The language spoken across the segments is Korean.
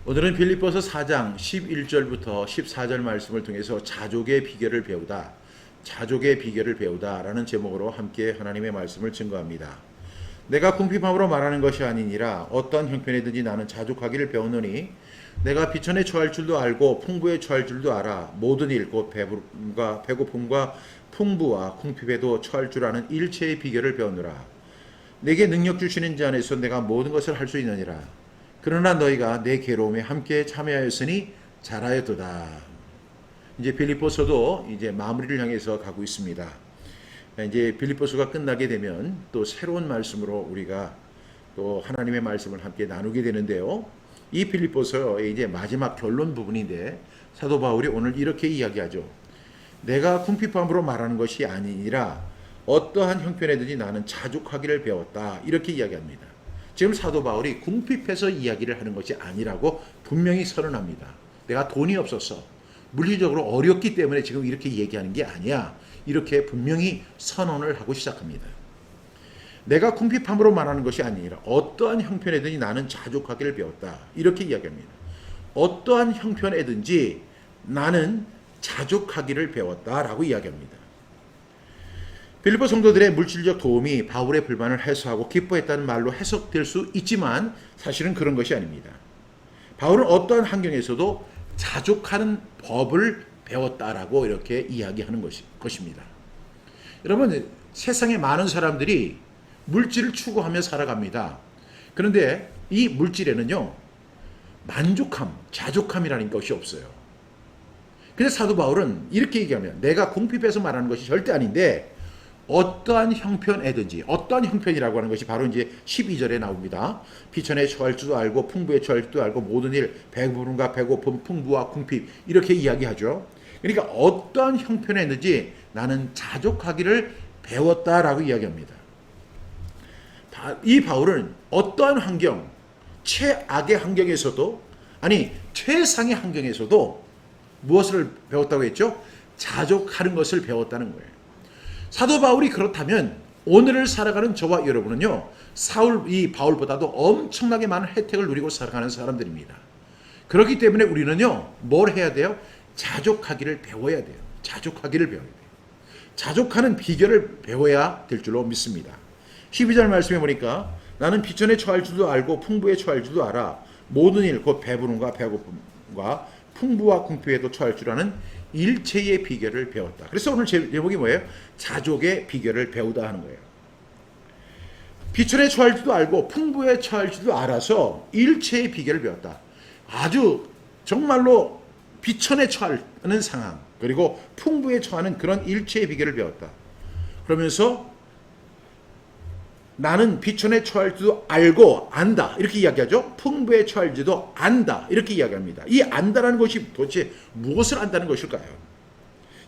오늘은 빌립보서 4장 11절부터 14절 말씀을 통해서 자족의 비결을 배우다, 자족의 비결을 배우다라는 제목으로 함께 하나님의 말씀을 증거합니다. 내가 궁핍함으로 말하는 것이 아니니라 어떤 형편이든지 나는 자족하기를 배우노니 내가 비천에 처할 줄도 알고 풍부에 처할 줄도 알아. 모든 일 곧 배부름과 배고픔과 풍부와 궁핍에도 처할 줄 아는 일체의 비결을 배우느라. 내게 능력 주시는 자 안에서 내가 모든 것을 할 수 있느니라. 그러나 너희가 내 괴로움에 함께 참여하였으니 잘하였도다. 이제 빌립보서도 이제 마무리를 향해서 가고 있습니다. 이제 빌립보서가 끝나게 되면 또 새로운 말씀으로 우리가 또 하나님의 말씀을 함께 나누게 되는데요. 이 빌립보서의 이제 마지막 결론 부분인데 사도 바울이 오늘 이렇게 이야기하죠. 내가 궁핍함으로 말하는 것이 아니니라 어떠한 형편에든지 나는 자족하기를 배웠다. 이렇게 이야기합니다. 지금 사도 바울이 궁핍해서 이야기를 하는 것이 아니라고 분명히 선언합니다. 내가 돈이 없었어. 물리적으로 어렵기 때문에 지금 이렇게 얘기하는 게 아니야. 이렇게 분명히 선언을 하고 시작합니다. 내가 궁핍함으로 말하는 것이 아니라 어떠한 형편에든지 나는 자족하기를 배웠다. 이렇게 이야기합니다. 어떠한 형편에든지 나는 자족하기를 배웠다라고 이야기합니다. 빌립보 성도들의 물질적 도움이 바울의 불만을 해소하고 기뻐했다는 말로 해석될 수 있지만 사실은 그런 것이 아닙니다. 바울은 어떠한 환경에서도 자족하는 법을 배웠다라고 이렇게 이야기하는 것입니다. 여러분, 세상에 많은 사람들이 물질을 추구하며 살아갑니다. 그런데 이 물질에는요, 만족함, 자족함이라는 것이 없어요. 그래서 사도 바울은 이렇게 얘기하면 내가 궁핍해서 말하는 것이 절대 아닌데 어떠한 형편에든지, 어떠한 형편이라고 하는 것이 바로 이제 12절에 나옵니다. 비천에 처할 줄도 알고 풍부에 처할 줄도 알고 모든 일, 배부름과 배고픔, 풍부와 궁핍 이렇게 이야기하죠. 그러니까 어떠한 형편에든지 나는 자족하기를 배웠다라고 이야기합니다. 이 바울은 어떠한 환경, 최악의 환경에서도 아니 최상의 환경에서도 무엇을 배웠다고 했죠? 자족하는 것을 배웠다는 거예요. 사도 바울이 그렇다면 오늘을 살아가는 저와 여러분은요, 이 바울보다도 엄청나게 많은 혜택을 누리고 살아가는 사람들입니다. 그렇기 때문에 우리는요, 뭘 해야 돼요? 자족하기를 배워야 돼요. 자족하기를 배워야 돼요. 자족하는 비결을 배워야 될 줄로 믿습니다. 12절 말씀해 보니까 나는 비천에 처할 줄도 알고 풍부에 처할 줄도 알아. 모든 일 곧 배부름과 배고픔과 풍부와 궁핍에도 처할 줄 아는 일체의 비결을 배웠다. 그래서 오늘 제목이 뭐예요? 자족의 비결을 배우다 하는 거예요. 비천에 처할 줄도 알고 풍부에 처할 줄도 알아서 일체의 비결을 배웠다. 아주 정말로 비천에 처하는 상황 그리고 풍부에 처하는 그런 일체의 비결을 배웠다. 그러면서 나는 비천에 처할 줄도 알고 안다 이렇게 이야기하죠. 풍부에 처할 줄도 안다 이렇게 이야기합니다. 이 안다라는 것이 도대체 무엇을 안다는 것일까요?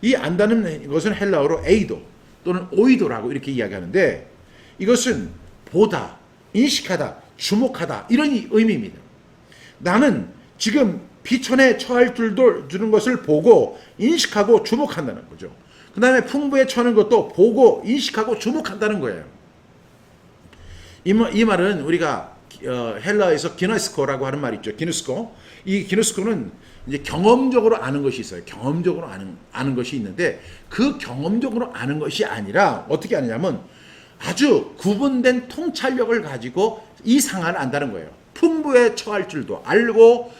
이 안다는 것은 헬라어로 에이도 또는 오이도라고 이렇게 이야기하는데 이것은 보다, 인식하다, 주목하다 이런 의미입니다. 나는 지금 비천에 처할 줄도 주는 것을 보고 인식하고 주목한다는 거죠. 그 다음에 풍부에 처하는 것도 보고 인식하고 주목한다는 거예요. 이 말은 우리가 헬라에서 기노스코라고 하는 말이 있죠. 기노스코. 이 기노스코는 이제 경험적으로 아는 것이 있어요. 경험적으로 아는 것이 있는데 그 경험적으로 아는 것이 아니라 어떻게 아느냐면 아주 구분된 통찰력을 가지고 이 상황을 안다는 거예요. 풍부에 처할 줄도 알고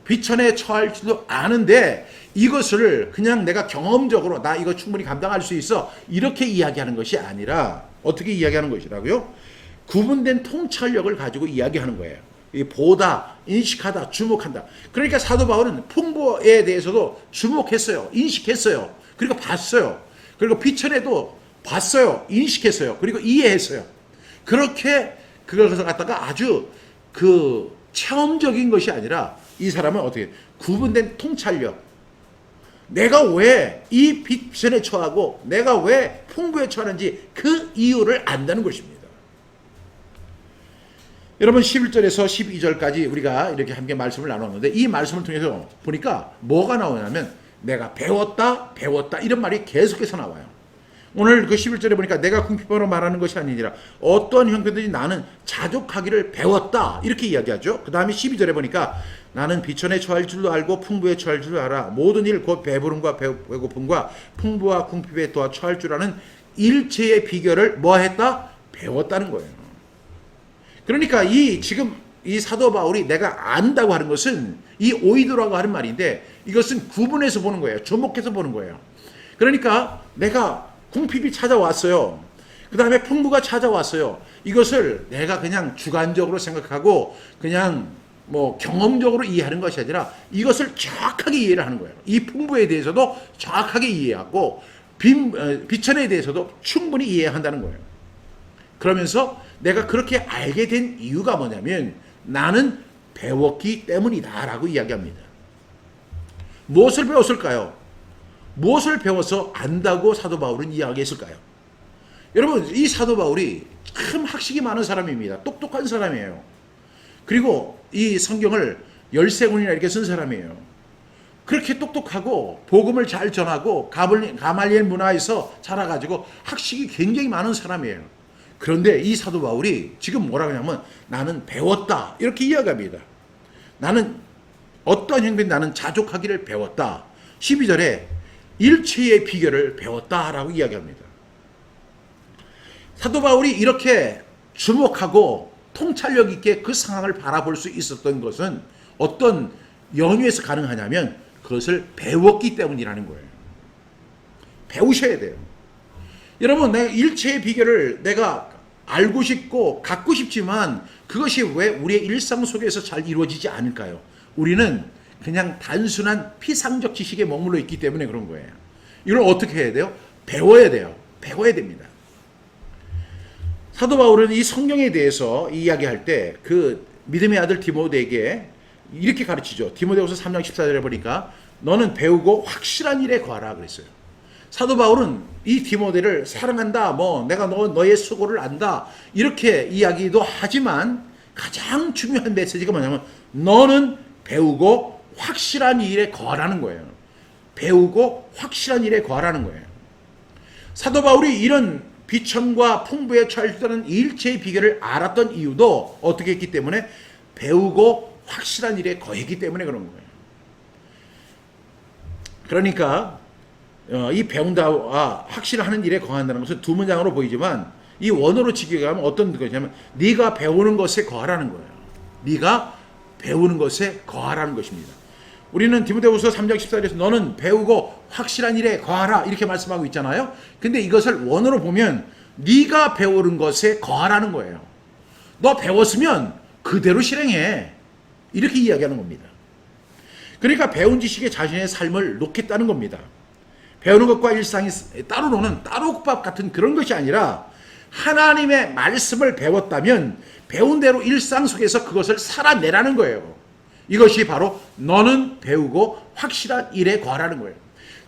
비천에 처할 줄도 아는데 이것을 그냥 내가 경험적으로 나 이거 충분히 감당할 수 있어 이렇게 이야기하는 것이 아니라 어떻게 이야기하는 것이라고요? 구분된 통찰력을 가지고 이야기하는 거예요. 보다, 인식하다, 주목한다. 그러니까 사도 바울은 풍부에 대해서도 주목했어요. 인식했어요. 그리고 봤어요. 그리고 비천에도 봤어요. 인식했어요. 그리고 이해했어요. 그렇게 그것을 갖다가 아주 그 체험적인 것이 아니라 이 사람은 어떻게 구분된 통찰력. 내가 왜 이 비천에 처하고 내가 왜 풍부에 처하는지 그 이유를 안다는 것입니다. 여러분 11절에서 12절까지 우리가 이렇게 함께 말씀을 나눴는데 이 말씀을 통해서 보니까 뭐가 나오냐면 내가 배웠다 이런 말이 계속해서 나와요. 오늘 그 11절에 보니까 내가 궁핍함으로 말하는 것이 아니니라 어떠한 형편든지 나는 자족하기를 배웠다 이렇게 이야기하죠. 그 다음에 12절에 보니까 나는 비천에 처할 줄도 알고 풍부에 처할 줄도 알아 모든 일 곧 배부름과 배고픔과 풍부와 궁핍에 또한 처할 줄 아는 일체의 비결을 뭐 했다? 배웠다는 거예요. 그러니까 지금 이 사도 바울이 내가 안다고 하는 것은 이 오이도라고 하는 말인데 이것은 구분해서 보는 거예요. 주목해서 보는 거예요. 그러니까 내가 궁핍이 찾아왔어요. 그 다음에 풍부가 찾아왔어요. 이것을 내가 그냥 주관적으로 생각하고 그냥 뭐 경험적으로 이해하는 것이 아니라 이것을 정확하게 이해를 하는 거예요. 이 풍부에 대해서도 정확하게 이해하고 비천에 대해서도 충분히 이해한다는 거예요. 그러면서 내가 그렇게 알게 된 이유가 뭐냐면 나는 배웠기 때문이다 라고 이야기합니다. 무엇을 배웠을까요? 무엇을 배워서 안다고 사도 바울은 이야기했을까요? 여러분 이 사도 바울이 참 학식이 많은 사람입니다. 똑똑한 사람이에요. 그리고 이 성경을 13권이나 이렇게 쓴 사람이에요. 그렇게 똑똑하고 복음을 잘 전하고 가말리엘 문화에서 자라가지고 학식이 굉장히 많은 사람이에요. 그런데 이 사도 바울이 지금 뭐라고 하냐면 나는 배웠다 이렇게 이야기합니다. 나는 어떤 형편이 나는 자족하기를 배웠다. 12절에 일체의 비결을 배웠다라고 이야기합니다. 사도 바울이 이렇게 주목하고 통찰력 있게 그 상황을 바라볼 수 있었던 것은 어떤 연유에서 가능하냐면 그것을 배웠기 때문이라는 거예요. 배우셔야 돼요. 여러분 내가 일체의 비결을 내가 알고 싶고 갖고 싶지만 그것이 왜 우리의 일상 속에서 잘 이루어지지 않을까요? 우리는 그냥 단순한 피상적 지식에 머물러 있기 때문에 그런 거예요. 이걸 어떻게 해야 돼요? 배워야 돼요. 배워야 됩니다. 사도 바울은 이 성경에 대해서 이야기할 때 그 믿음의 아들 디모데에게 이렇게 가르치죠. 디모데후서 3장 14절에 보니까 너는 배우고 확실한 일에 거하라 그랬어요. 사도 바울은 이 디모데를 사랑한다, 내가 너의 수고를 안다 이렇게 이야기도 하지만 가장 중요한 메시지가 뭐냐면 너는 배우고 확실한 일에 거하라는 거예요. 배우고 확실한 일에 거하라는 거예요. 사도 바울이 이런 비천과 풍부에 처했다는 일체의 비결을 알았던 이유도 어떻게 했기 때문에 배우고 확실한 일에 거했기 때문에 그런 거예요. 그러니까 이 배운다와 확실하는 일에 거한다는 것은 두 문장으로 보이지만 이 원어로 직역하면 어떤 것이냐면 네가 배우는 것에 거하라는 거예요. 네가 배우는 것에 거하라는 것입니다. 우리는 디모데후서 3장 14절에서 너는 배우고 확실한 일에 거하라 이렇게 말씀하고 있잖아요. 근데 이것을 원어로 보면 네가 배우는 것에 거하라는 거예요. 너 배웠으면 그대로 실행해 이렇게 이야기하는 겁니다. 그러니까 배운 지식에 자신의 삶을 놓겠다는 겁니다. 배우는 것과 일상이 따로 노는 따로국밥 같은 그런 것이 아니라 하나님의 말씀을 배웠다면 배운 대로 일상 속에서 그것을 살아내라는 거예요. 이것이 바로 너는 배우고 확실한 일에 거하라는 거예요.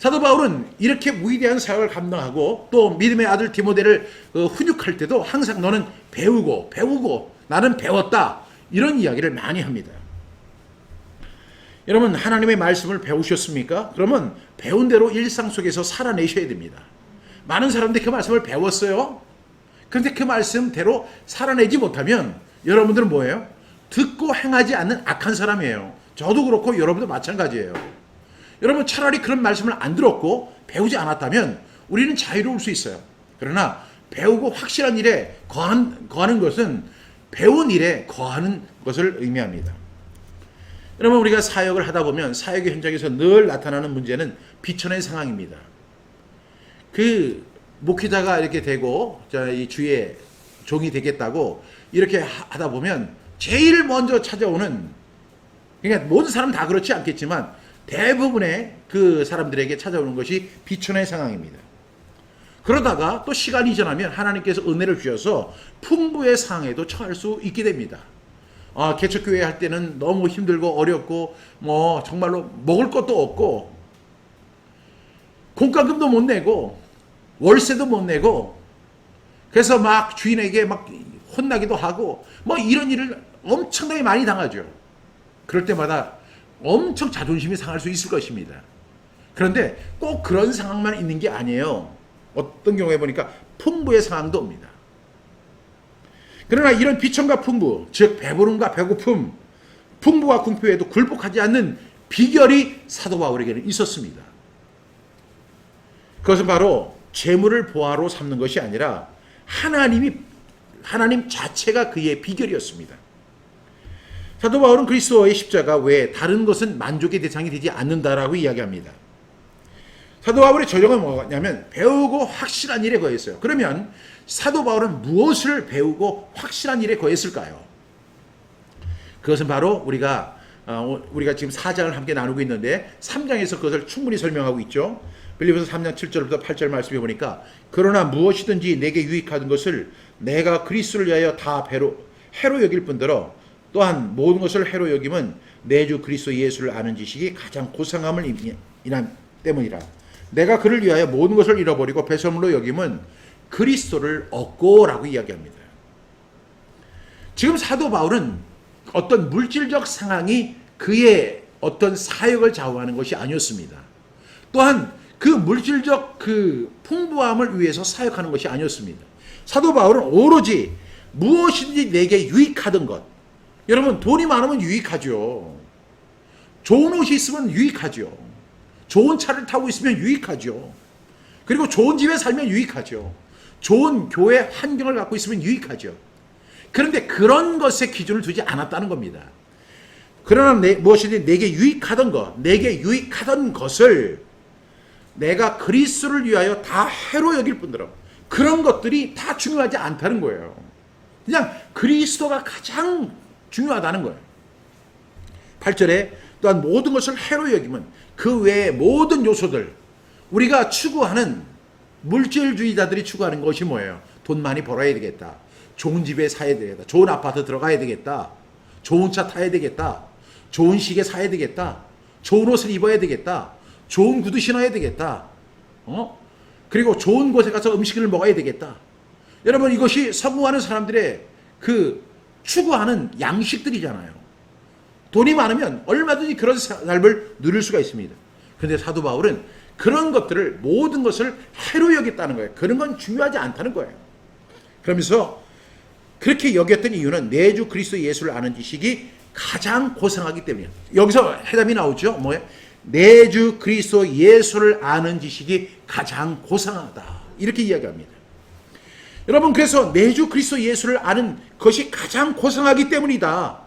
사도 바울은 이렇게 위대한 사역을 감당하고 또 믿음의 아들 디모데를 훈육할 때도 항상 너는 배우고 나는 배웠다 이런 이야기를 많이 합니다. 여러분 하나님의 말씀을 배우셨습니까? 그러면 배운 대로 일상 속에서 살아내셔야 됩니다. 많은 사람들이 그 말씀을 배웠어요. 그런데 그 말씀대로 살아내지 못하면 여러분들은 뭐예요? 듣고 행하지 않는 악한 사람이에요. 저도 그렇고 여러분도 마찬가지예요. 여러분 차라리 그런 말씀을 안 들었고 배우지 않았다면 우리는 자유로울 수 있어요. 그러나 배우고 확실한 일에 거하는 것은 배운 일에 거하는 것을 의미합니다. 여러분 우리가 사역을 하다 보면 사역의 현장에서 늘 나타나는 문제는 비천의 상황입니다. 그 목회자가 이렇게 되고 이 주의 종이 되겠다고 이렇게 하다 보면 제일 먼저 찾아오는 그러니까 모든 사람 다 그렇지 않겠지만 대부분의 그 사람들에게 찾아오는 것이 비천의 상황입니다. 그러다가 또 시간이 지나면 하나님께서 은혜를 주셔서 풍부의 상황에도 처할 수 있게 됩니다. 개척교회 할 때는 너무 힘들고 어렵고 정말로 먹을 것도 없고 공과금도 못 내고 월세도 못 내고 그래서 막 주인에게 막 혼나기도 하고 이런 일을 엄청나게 많이 당하죠. 그럴 때마다 엄청 자존심이 상할 수 있을 것입니다. 그런데 꼭 그런 상황만 있는 게 아니에요. 어떤 경우에 보니까 풍부의 상황도 옵니다. 그러나 이런 비천과 풍부, 즉 배부름과 배고픔, 풍부와 궁핍에도 굴복하지 않는 비결이 사도 바울에게는 있었습니다. 그것은 바로 재물을 보화로 삼는 것이 아니라 하나님 자체가 그의 비결이었습니다. 사도 바울은 그리스도의 십자가 외에 다른 것은 만족의 대상이 되지 않는다라고 이야기합니다. 사도 바울의 저정은 뭐냐면 배우고 확실한 일에 거했어요. 그러면 사도 바울은 무엇을 배우고 확실한 일에 거했을까요? 그것은 바로 우리가 지금 4장을 함께 나누고 있는데 3장에서 그것을 충분히 설명하고 있죠. 빌립보서 3장 7절부터 8절 말씀해 보니까 그러나 무엇이든지 내게 유익하던 것을 내가 그리스도를 위하여 다 해로 여길 뿐더러 또한 모든 것을 해로 여김은 내 주 그리스도 예수를 아는 지식이 가장 고상함을 인한 때문이라. 내가 그를 위하여 모든 것을 잃어버리고 배설물로 여김은 그리스도를 얻고라고 이야기합니다. 지금 사도 바울은 어떤 물질적 상황이 그의 어떤 사역을 좌우하는 것이 아니었습니다. 또한 그 물질적 그 풍부함을 위해서 사역하는 것이 아니었습니다. 사도 바울은 오로지 무엇인지 내게 유익하던 것. 여러분, 돈이 많으면 유익하죠. 좋은 옷이 있으면 유익하죠. 좋은 차를 타고 있으면 유익하죠. 그리고 좋은 집에 살면 유익하죠. 좋은 교회 환경을 갖고 있으면 유익하죠. 그런데 그런 것에 기준을 두지 않았다는 겁니다. 그러나 무엇이든 내게 유익하던 것을 내가 그리스도를 위하여 다 해로 여길 뿐더러 그런 것들이 다 중요하지 않다는 거예요. 그냥 그리스도가 가장 중요하다는 거예요. 8절에 또한 모든 것을 해로 여기면 그 외의 모든 요소들, 우리가 추구하는 물질주의자들이 추구하는 것이 뭐예요? 돈 많이 벌어야 되겠다. 좋은 집에 사야 되겠다. 좋은 아파트 들어가야 되겠다. 좋은 차 타야 되겠다. 좋은 시계 사야 되겠다. 좋은 옷을 입어야 되겠다. 좋은 구두 신어야 되겠다. 그리고 좋은 곳에 가서 음식을 먹어야 되겠다. 여러분, 이것이 성공하는 사람들의 그 추구하는 양식들이잖아요. 돈이 많으면 얼마든지 그런 삶을 누릴 수가 있습니다. 그런데 사도 바울은 그런 것들을, 모든 것을 해로 여겼다는 거예요. 그런 건 중요하지 않다는 거예요. 그러면서 그렇게 여겼던 이유는 내 주 그리스도 예수를 아는 지식이 가장 고상하기 때문이에요. 여기서 해답이 나오죠. 뭐예요? 내 주 그리스도 예수를 아는 지식이 가장 고상하다. 이렇게 이야기합니다. 여러분, 그래서 내 주 그리스도 예수를 아는 것이 가장 고상하기 때문이다.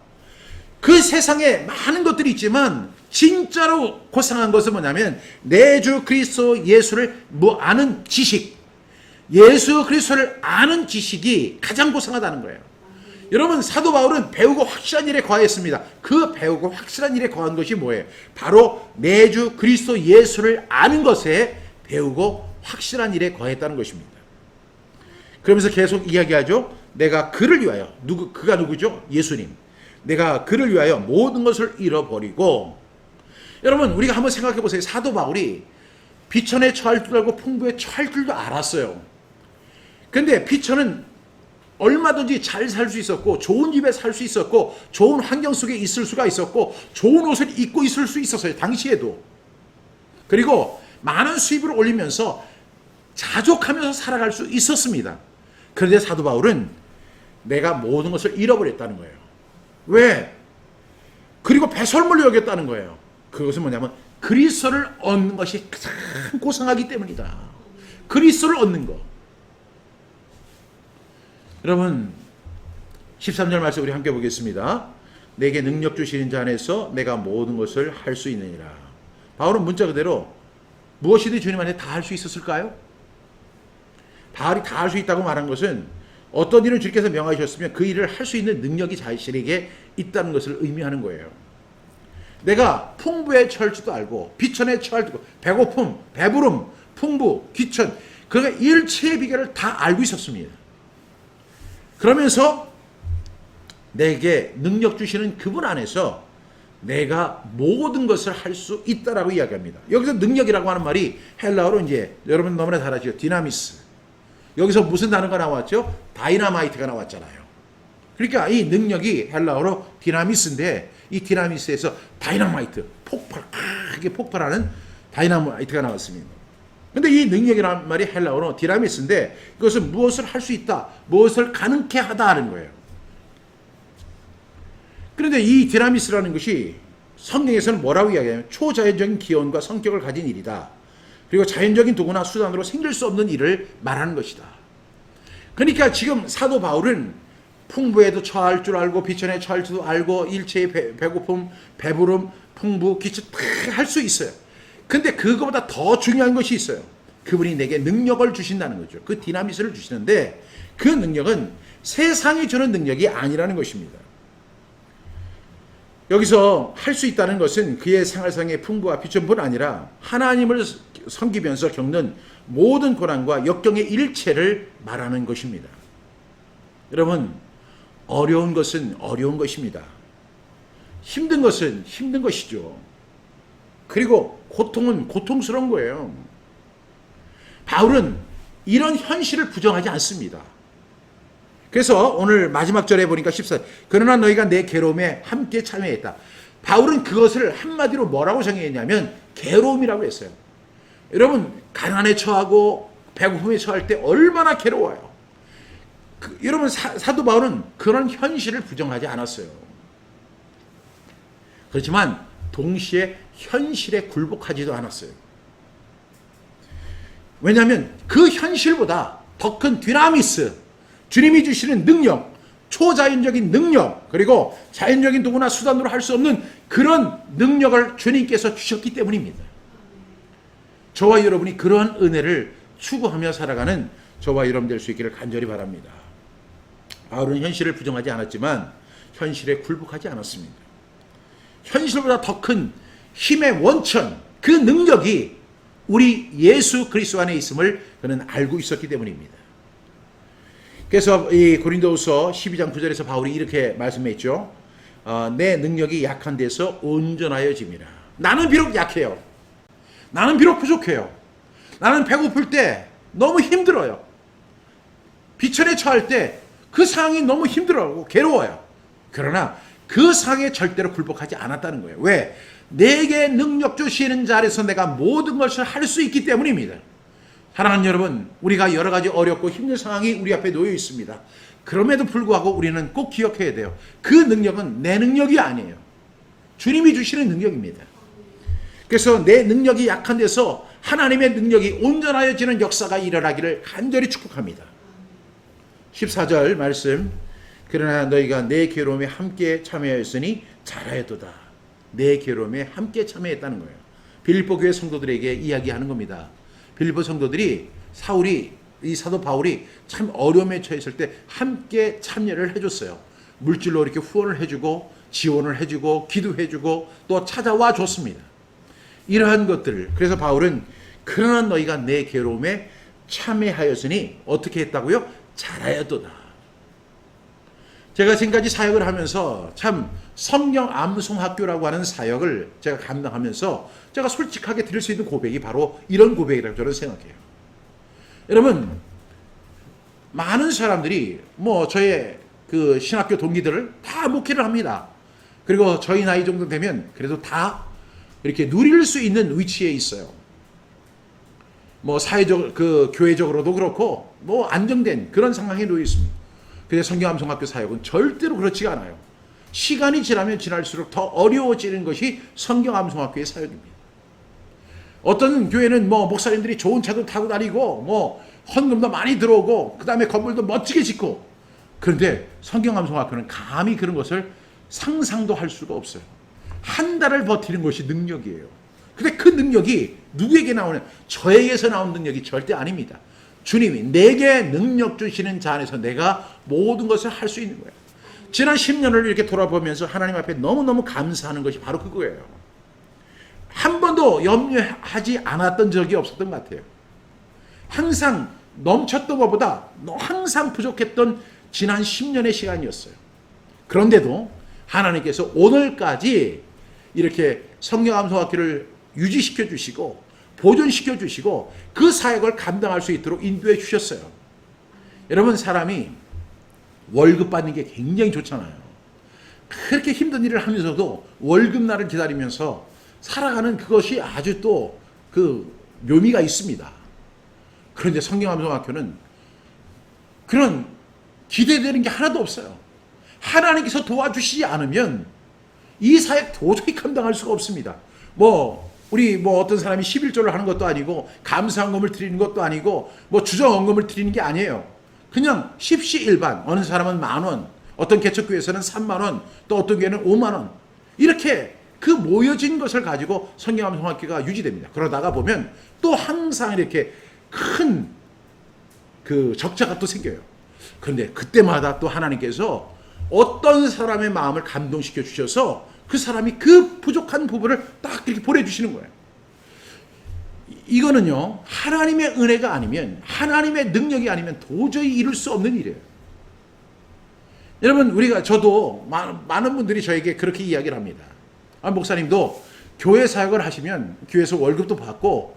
그 세상에 많은 것들이 있지만 진짜로 고상한 것은 뭐냐면 내 주 그리스도 예수를 아는 지식, 예수 그리스도를 아는 지식이 가장 고상하다는 거예요. 여러분, 사도 바울은 배우고 확실한 일에 거하였습니다. 그 배우고 확실한 일에 거한 것이 뭐예요? 바로 내 주 그리스도 예수를 아는 것에 배우고 확실한 일에 거했다는 것입니다. 그러면서 계속 이야기하죠. 내가 그를 위하여, 그가 누구죠? 예수님. 내가 그를 위하여 모든 것을 잃어버리고. 여러분, 우리가 한번 생각해 보세요. 사도 바울이 비천에 처할 줄 알고 풍부에 처할 줄도 알았어요. 근데 비천은 얼마든지 잘 살 수 있었고, 좋은 집에 살 수 있었고, 좋은 환경 속에 있을 수가 있었고, 좋은 옷을 입고 있을 수 있었어요. 당시에도. 그리고 많은 수입을 올리면서 자족하면서 살아갈 수 있었습니다. 그런데 사도 바울은 내가 모든 것을 잃어버렸다는 거예요. 왜? 그리고 배설물로 여겼다는 거예요. 그것은 뭐냐면 그리스도를 얻는 것이 가장 고상하기 때문이다. 그리스도를 얻는 것. 여러분, 13절 말씀 우리 함께 보겠습니다. 내게 능력 주시는 자 안에서 내가 모든 것을 할 수 있느니라. 바울은 문자 그대로 무엇이든 주님 안에 다 할 수 있었을까요? 바울이 다 할 수 있다고 말한 것은 어떤 일을 주께서 명하셨으면 그 일을 할 수 있는 능력이 자신에게 있다는 것을 의미하는 거예요. 내가 풍부에 처할 줄도 알고 비천에 처할 줄도, 배고픔, 배부름, 풍부, 귀천, 그러니까 일체의 비결을 다 알고 있었습니다. 그러면서 내게 능력 주시는 그분 안에서 내가 모든 것을 할 수 있다라고 이야기합니다. 여기서 능력이라고 하는 말이 헬라어로 이제 여러분 너무나 잘 아시죠? 디나미스. 여기서 무슨 단어가 나왔죠? 다이나마이트가 나왔잖아요. 그러니까 이 능력이 헬라어로 디나미스인데 이 디나미스에서 다이나마이트, 폭발, 크게 폭발하는 다이나마이트가 나왔습니다. 근데 이 능력이라는 말이 헬라어로 디나미스인데 이것은 무엇을 할 수 있다, 무엇을 가능케 하다 하는 거예요. 그런데 이 디나미스라는 것이 성경에서는 뭐라고 이야기하냐면 초자연적인 기원과 성격을 가진 일이다. 그리고 자연적인 도구나 수단으로 생길 수 없는 일을 말하는 것이다. 그러니까 지금 사도 바울은 풍부에도 처할 줄 알고 비천에 처할 줄도 알고 일체의 배고픔, 배부름, 풍부, 기초 다 할 수 있어요. 근데 그거보다 더 중요한 것이 있어요. 그분이 내게 능력을 주신다는 거죠. 그 디나미스를 주시는데 그 능력은 세상이 주는 능력이 아니라는 것입니다. 여기서 할 수 있다는 것은 그의 생활상의 풍부와 비천뿐 아니라 하나님을 섬기면서 겪는 모든 고난과 역경의 일체를 말하는 것입니다. 여러분, 어려운 것은 어려운 것입니다. 힘든 것은 힘든 것이죠. 그리고 고통은 고통스러운 거예요. 바울은 이런 현실을 부정하지 않습니다. 그래서 오늘 마지막 절에 보니까 14, 그러나 너희가 내 괴로움에 함께 참여했다. 바울은 그것을 한마디로 뭐라고 정의했냐면 괴로움이라고 했어요. 여러분, 가난에 처하고 배고픔에 처할 때 얼마나 괴로워요. 여러분, 사도 바울은 그런 현실을 부정하지 않았어요. 그렇지만 동시에 현실에 굴복하지도 않았어요. 왜냐하면 그 현실보다 더 큰 디나미스, 주님이 주시는 능력, 초자연적인 능력, 그리고 자연적인 도구나 수단으로 할 수 없는 그런 능력을 주님께서 주셨기 때문입니다. 저와 여러분이 그러한 은혜를 추구하며 살아가는 저와 여러분 될 수 있기를 간절히 바랍니다. 바울은 현실을 부정하지 않았지만 현실에 굴복하지 않았습니다. 현실보다 더 큰 힘의 원천, 그 능력이 우리 예수 그리스도 안에 있음을 그는 알고 있었기 때문입니다. 그래서 이 고린도후서 12장 9절에서 바울이 이렇게 말씀했죠. 내 능력이 약한 데서 온전하여짐이라. 나는 비록 약해요. 나는 비록 부족해요. 나는 배고플 때 너무 힘들어요. 비천에 처할 때 그 상황이 너무 힘들어하고 괴로워요. 그러나 그 상황에 절대로 굴복하지 않았다는 거예요. 왜? 내게 능력 주시는 자 안에서 내가 모든 것을 할 수 있기 때문입니다. 사랑하는 여러분, 우리가 여러 가지 어렵고 힘든 상황이 우리 앞에 놓여 있습니다. 그럼에도 불구하고 우리는 꼭 기억해야 돼요. 그 능력은 내 능력이 아니에요. 주님이 주시는 능력입니다. 그래서 내 능력이 약한 데서 하나님의 능력이 온전하여지는 역사가 일어나기를 간절히 축복합니다. 14절 말씀, 그러나 너희가 내 괴로움에 함께 참여하였으니 잘하였도다. 내 괴로움에 함께 참여했다는 거예요. 빌립보 교회 성도들에게 이야기하는 겁니다. 빌립보 성도들이 이 사도 바울이 참 어려움에 처했을 때 함께 참여를 해줬어요. 물질로 이렇게 후원을 해주고 지원을 해주고 기도해주고 또 찾아와 줬습니다. 이러한 것들을, 그래서 바울은 그러나 너희가 내 괴로움에 참여하였으니 어떻게 했다고요? 잘하였도다. 제가 지금까지 사역을 하면서 참 성경 암송학교라고 하는 사역을 제가 감당하면서 제가 솔직하게 드릴 수 있는 고백이 바로 이런 고백이라고 저는 생각해요. 여러분, 많은 사람들이 저의 그 신학교 동기들을 다 목회를 합니다. 그리고 저희 나이 정도 되면 그래도 다 이렇게 누릴 수 있는 위치에 있어요. 사회적, 교회적으로도 그렇고, 안정된 그런 상황에 놓여 있습니다. 근데 성경암송학교 사역은 절대로 그렇지가 않아요. 시간이 지나면 지날수록 더 어려워지는 것이 성경암송학교의 사역입니다. 어떤 교회는 목사님들이 좋은 차도 타고 다니고, 헌금도 많이 들어오고, 그 다음에 건물도 멋지게 짓고, 그런데 성경암송학교는 감히 그런 것을 상상도 할 수가 없어요. 한 달을 버티는 것이 능력이에요. 근데 그 능력이 누구에게 나오냐? 저에게서 나온 능력이 절대 아닙니다. 주님이 내게 능력 주시는 자 안에서 내가 모든 것을 할 수 있는 거예요. 지난 10년을 이렇게 돌아보면서 하나님 앞에 너무너무 감사하는 것이 바로 그거예요. 한 번도 염려하지 않았던 적이 없었던 것 같아요. 항상 넘쳤던 것보다 항상 부족했던 지난 10년의 시간이었어요. 그런데도 하나님께서 오늘까지 이렇게 성경암송학교를 유지시켜 주시고 보존시켜 주시고 그 사역을 감당할 수 있도록 인도해 주셨어요. 여러분, 사람이 월급 받는 게 굉장히 좋잖아요. 그렇게 힘든 일을 하면서도 월급날을 기다리면서 살아가는 그것이 아주 또 그 묘미가 있습니다. 그런데 성경암송학교는 그런 기대되는 게 하나도 없어요. 하나님께서 도와주시지 않으면 이 사역 도저히 감당할 수가 없습니다. 우리 어떤 사람이 11조를 하는 것도 아니고 감사헌금을 드리는 것도 아니고 주정헌금을 드리는 게 아니에요. 그냥 십시일반, 어느 사람은 10,000원, 어떤 개척교회에서는 30,000원, 또 어떤 교회는 50,000원, 이렇게 그 모여진 것을 가지고 성경암송학교가 유지됩니다. 그러다가 보면 또 항상 이렇게 큰 그 적자가 또 생겨요. 그런데 그때마다 또 하나님께서 어떤 사람의 마음을 감동시켜 주셔서 그 사람이 그 부족한 부분을 딱 이렇게 보내주시는 거예요. 이거는요, 하나님의 은혜가 아니면, 하나님의 능력이 아니면 도저히 이룰 수 없는 일이에요. 여러분, 저도 많은 분들이 저에게 그렇게 이야기를 합니다. 목사님도 교회 사역을 하시면 교회에서 월급도 받고,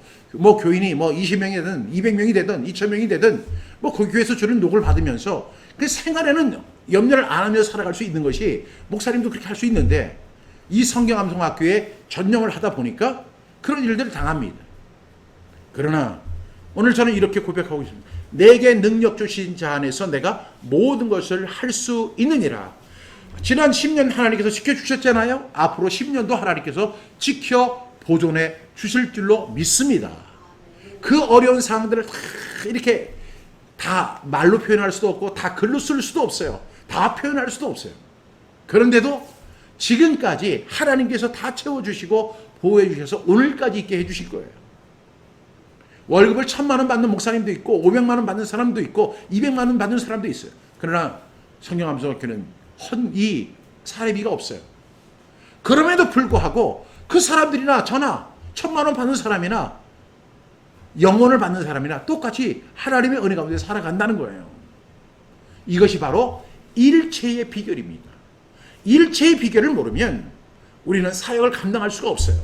교인이 20명이 되든 200명이 되든 2,000명이 되든 그 교회에서 주는 녹을 받으면서 그 생활에는 염려를 안 하며 살아갈 수 있는 것이, 목사님도 그렇게 할 수 있는데, 이 성경암송학교에 전념을 하다 보니까 그런 일들을 당합니다. 그러나 오늘 저는 이렇게 고백하고 있습니다. 내게 능력 주신 자 안에서 내가 모든 것을 할 수 있느니라. 지난 10년 하나님께서 지켜주셨잖아요. 앞으로 10년도 하나님께서 지켜 보존해 주실 줄로 믿습니다. 그 어려운 상황들을 다 이렇게 다 말로 표현할 수도 없고 다 글로 쓸 수도 없어요. 다 표현할 수도 없어요. 그런데도 지금까지 하나님께서 다 채워주시고 보호해 주셔서 오늘까지 있게 해주실 거예요. 월급을 1,000,000원 받는 목사님도 있고 500만 원 받는 사람도 있고 200만 원 받는 사람도 있어요. 그러나 성경암송학교는 이 사례비가 없어요. 그럼에도 불구하고 그 사람들이나 저나 1,000만 원 받는 사람이나 영혼을 받는 사람이나 똑같이 하나님의 은혜 가운데 살아간다는 거예요. 이것이 바로 일체의 비결입니다. 일체의 비결을 모르면 우리는 사역을 감당할 수가 없어요.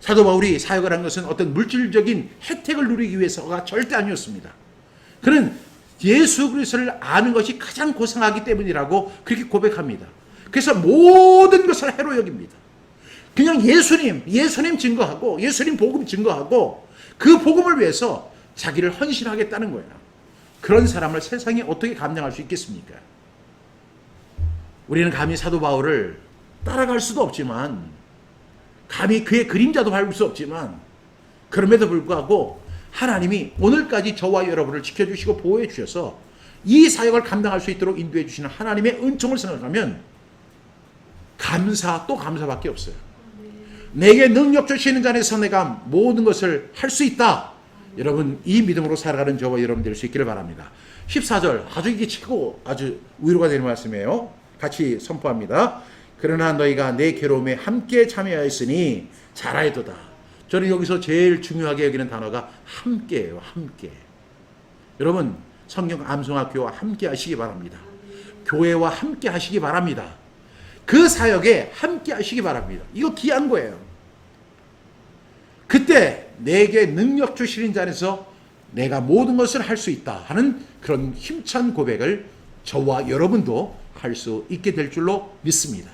사도 바울이 사역을 한 것은 어떤 물질적인 혜택을 누리기 위해서가 절대 아니었습니다. 그는 예수 그리스도를 아는 것이 가장 고상하기 때문이라고 그렇게 고백합니다. 그래서 모든 것을 해로 여깁니다. 그냥 예수님 증거하고 예수님 복음 증거하고 그 복음을 위해서 자기를 헌신하겠다는 거예요. 그런 사람을 세상에 어떻게 감당할 수 있겠습니까? 우리는 감히 사도 바울을 따라갈 수도 없지만, 감히 그의 그림자도 밟을 수 없지만, 그럼에도 불구하고 하나님이 오늘까지 저와 여러분을 지켜주시고 보호해 주셔서 이 사역을 감당할 수 있도록 인도해 주시는 하나님의 은총을 생각하면 감사 또 감사밖에 없어요. 내게 능력 주시는 자 안에서 내가 모든 것을 할 수 있다. 여러분, 이 믿음으로 살아가는 저와 여러분 될 수 있기를 바랍니다. 14절 아주 이게 최고 아주 위로가 되는 말씀이에요. 같이 선포합니다. 그러나 너희가 내 괴로움에 함께 참여하였으니 잘하였도다. 저는 여기서 제일 중요하게 여기는 단어가 함께예요. 함께. 여러분, 성경암송학교와 함께 하시기 바랍니다. 교회와 함께 하시기 바랍니다. 그 사역에 함께 하시기 바랍니다. 이거 귀한 거예요. 그때 내게 능력 주시는 자 안에서 내가 모든 것을 할 수 있다 하는 그런 힘찬 고백을 저와 여러분도 할 수 있게 될 줄로 믿습니다.